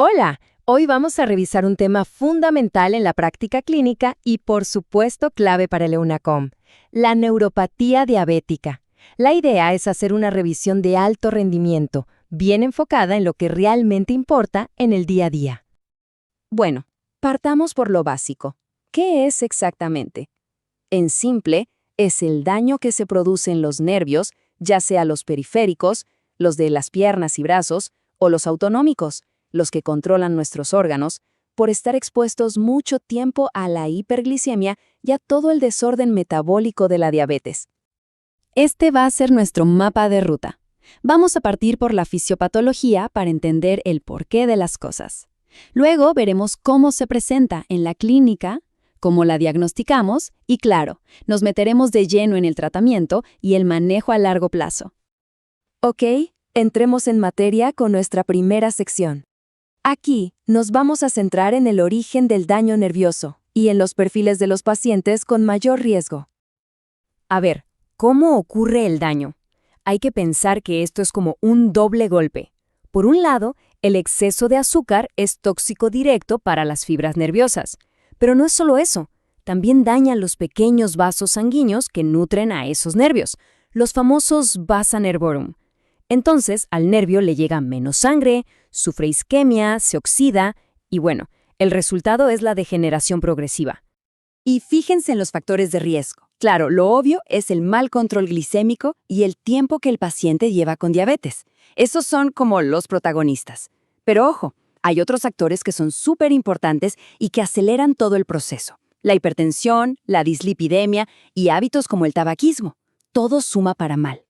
Hola, hoy vamos a revisar un tema fundamental en la práctica clínica y por supuesto clave para el EUNACOM, la neuropatía diabética. La idea es hacer una revisión de alto rendimiento, bien enfocada en lo que realmente importa en el día a día. Bueno, partamos por lo básico. ¿Qué es exactamente? En simple, es el daño que se produce en los nervios, ya sea los periféricos, los de las piernas y brazos, o los autonómicos, los que controlan nuestros órganos, por estar expuestos mucho tiempo a la hiperglicemia y a todo el desorden metabólico de la diabetes. Este va a ser nuestro mapa de ruta. Vamos a partir por la fisiopatología para entender el porqué de las cosas. Luego veremos cómo se presenta en la clínica, cómo la diagnosticamos y, claro, nos meteremos de lleno en el tratamiento y el manejo a largo plazo. Ok, entremos en materia con nuestra primera sección. Aquí nos vamos a centrar en el origen del daño nervioso y en los perfiles de los pacientes con mayor riesgo. A ver, ¿cómo ocurre el daño? Hay que pensar que esto es como un doble golpe. Por un lado, el exceso de azúcar es tóxico directo para las fibras nerviosas. Pero no es solo eso, también daña los pequeños vasos sanguíneos que nutren a esos nervios, los famosos vasa nervorum. Entonces, al nervio le llega menos sangre, sufre isquemia, se oxida y bueno, el resultado es la degeneración progresiva. Y fíjense en los factores de riesgo. Claro, lo obvio es el mal control glicémico y el tiempo que el paciente lleva con diabetes. Esos son como los protagonistas. Pero ojo, hay otros actores que son súper importantes y que aceleran todo el proceso. La hipertensión, la dislipidemia y hábitos como el tabaquismo. Todo suma para mal.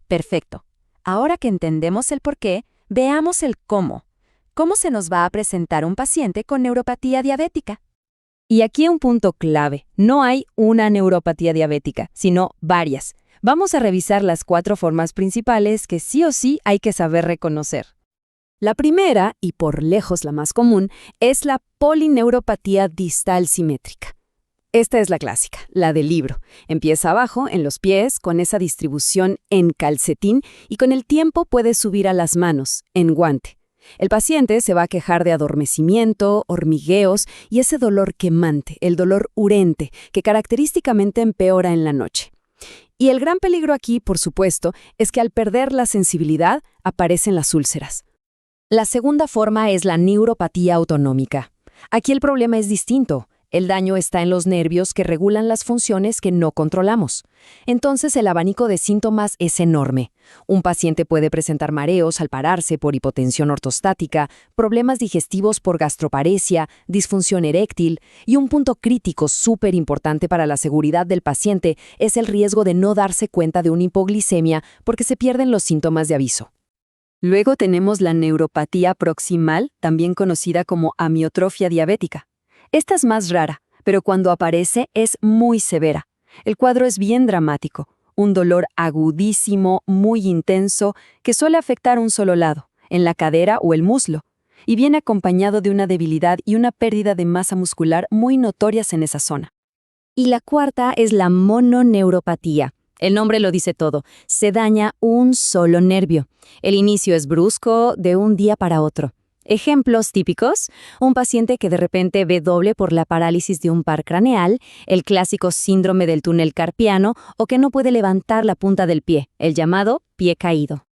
Perfecto. Ahora que entendemos el porqué, veamos el cómo. ¿Cómo se nos va a presentar un paciente con neuropatía diabética? Y aquí un punto clave. No hay una neuropatía diabética, sino varias. Vamos a revisar las 4 formas principales que sí o sí hay que saber reconocer. La primera, y por lejos la más común, es la polineuropatía distal simétrica. Esta es la clásica, la del libro. Empieza abajo, en los pies, con esa distribución en calcetín y con el tiempo puede subir a las manos, en guante. El paciente se va a quejar de adormecimiento, hormigueos y ese dolor quemante, el dolor urente, que característicamente empeora en la noche. Y el gran peligro aquí, por supuesto, es que al perder la sensibilidad aparecen las úlceras. La segunda forma es la neuropatía autonómica. Aquí el problema es distinto. El daño está en los nervios que regulan las funciones que no controlamos. Entonces el abanico de síntomas es enorme. Un paciente puede presentar mareos al pararse por hipotensión ortostática, problemas digestivos por gastroparesia, disfunción eréctil y un punto crítico súper importante para la seguridad del paciente es el riesgo de no darse cuenta de una hipoglicemia porque se pierden los síntomas de aviso. Luego tenemos la neuropatía proximal, también conocida como amiotrofia diabética. Esta es más rara, pero cuando aparece es muy severa. El cuadro es bien dramático, un dolor agudísimo, muy intenso, que suele afectar un solo lado, en la cadera o el muslo, y viene acompañado de una debilidad y una pérdida de masa muscular muy notorias en esa zona. Y la cuarta es la mononeuropatía. El nombre lo dice todo, se daña un solo nervio. El inicio es brusco, de un día para otro. Ejemplos típicos, un paciente que de repente ve doble por la parálisis de un par craneal, el clásico síndrome del túnel carpiano o que no puede levantar la punta del pie, el llamado pie caído.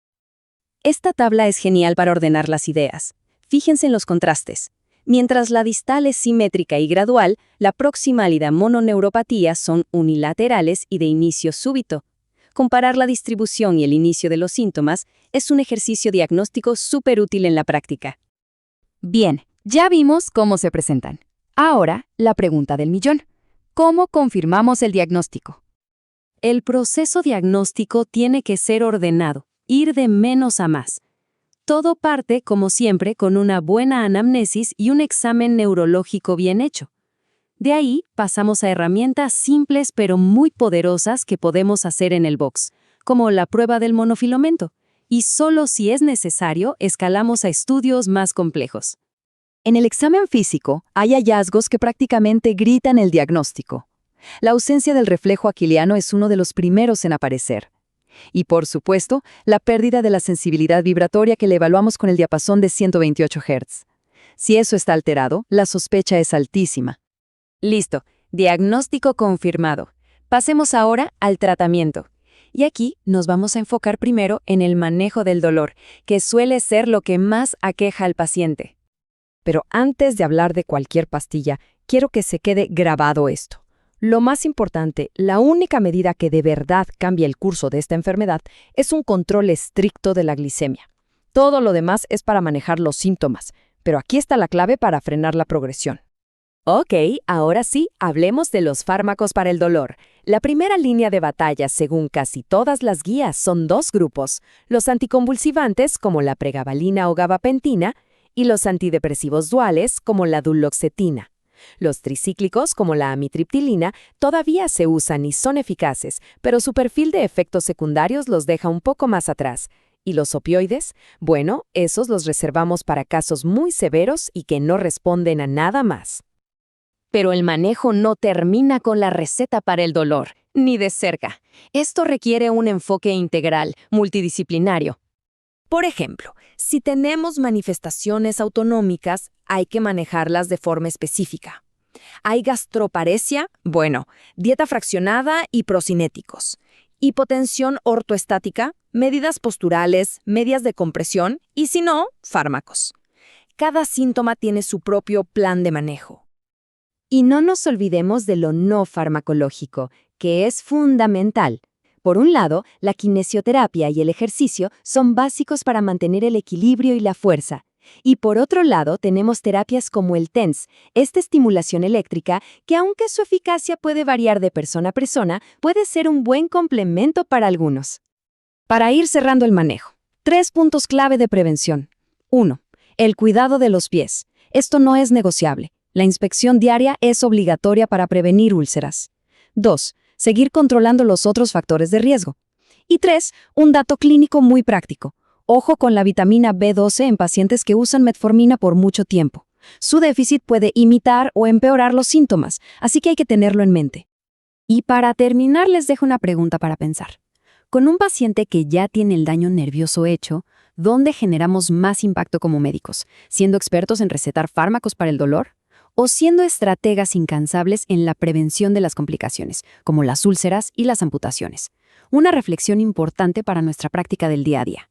Esta tabla es genial para ordenar las ideas. Fíjense en los contrastes. Mientras la distal es simétrica y gradual, la proximal y la mononeuropatía son unilaterales y de inicio súbito. Comparar la distribución y el inicio de los síntomas es un ejercicio diagnóstico súper útil en la práctica. Bien, ya vimos cómo se presentan. Ahora, la pregunta del millón. ¿Cómo confirmamos el diagnóstico? El proceso diagnóstico tiene que ser ordenado, ir de menos a más. Todo parte, como siempre, con una buena anamnesis y un examen neurológico bien hecho. De ahí pasamos a herramientas simples pero muy poderosas que podemos hacer en el box, como la prueba del monofilamento. Y solo si es necesario, escalamos a estudios más complejos. En el examen físico, hay hallazgos que prácticamente gritan el diagnóstico. La ausencia del reflejo aquiliano es uno de los primeros en aparecer. Y, por supuesto, la pérdida de la sensibilidad vibratoria que le evaluamos con el diapasón de 128 Hz. Si eso está alterado, la sospecha es altísima. Listo, diagnóstico confirmado. Pasemos ahora al tratamiento. Y aquí nos vamos a enfocar primero en el manejo del dolor, que suele ser lo que más aqueja al paciente. Pero antes de hablar de cualquier pastilla, quiero que se quede grabado esto. Lo más importante, la única medida que de verdad cambia el curso de esta enfermedad es un control estricto de la glicemia. Todo lo demás es para manejar los síntomas, pero aquí está la clave para frenar la progresión. Ok, ahora sí, hablemos de los fármacos para el dolor. La primera línea de batalla, según casi todas las guías, son dos grupos: los anticonvulsivantes, como la pregabalina o gabapentina, y los antidepresivos duales, como la duloxetina. Los tricíclicos, como la amitriptilina, todavía se usan y son eficaces, pero su perfil de efectos secundarios los deja un poco más atrás. ¿Y los opioides? Bueno, esos los reservamos para casos muy severos y que no responden a nada más. Pero el manejo no termina con la receta para el dolor, ni de cerca. Esto requiere un enfoque integral, multidisciplinario. Por ejemplo, si tenemos manifestaciones autonómicas, hay que manejarlas de forma específica. ¿Hay gastroparesia? Bueno, dieta fraccionada y procinéticos. Hipotensión ortoestática, medidas posturales, medias de compresión y, si no, fármacos. Cada síntoma tiene su propio plan de manejo. Y no nos olvidemos de lo no farmacológico, que es fundamental. Por un lado, la kinesioterapia y el ejercicio son básicos para mantener el equilibrio y la fuerza. Y por otro lado, tenemos terapias como el TENS, esta estimulación eléctrica que, aunque su eficacia puede variar de persona a persona, puede ser un buen complemento para algunos. Para ir cerrando el manejo, 3 puntos clave de prevención. 1. El cuidado de los pies. Esto no es negociable. La inspección diaria es obligatoria para prevenir úlceras. 2. Seguir controlando los otros factores de riesgo. Y 3. Un dato clínico muy práctico. Ojo con la vitamina B12 en pacientes que usan metformina por mucho tiempo. Su déficit puede imitar o empeorar los síntomas, así que hay que tenerlo en mente. Y para terminar, les dejo una pregunta para pensar. Con un paciente que ya tiene el daño nervioso hecho, ¿dónde generamos más impacto como médicos? ¿Siendo expertos en recetar fármacos para el dolor? ¿O siendo estrategas incansables en la prevención de las complicaciones, como las úlceras y las amputaciones? Una reflexión importante para nuestra práctica del día a día.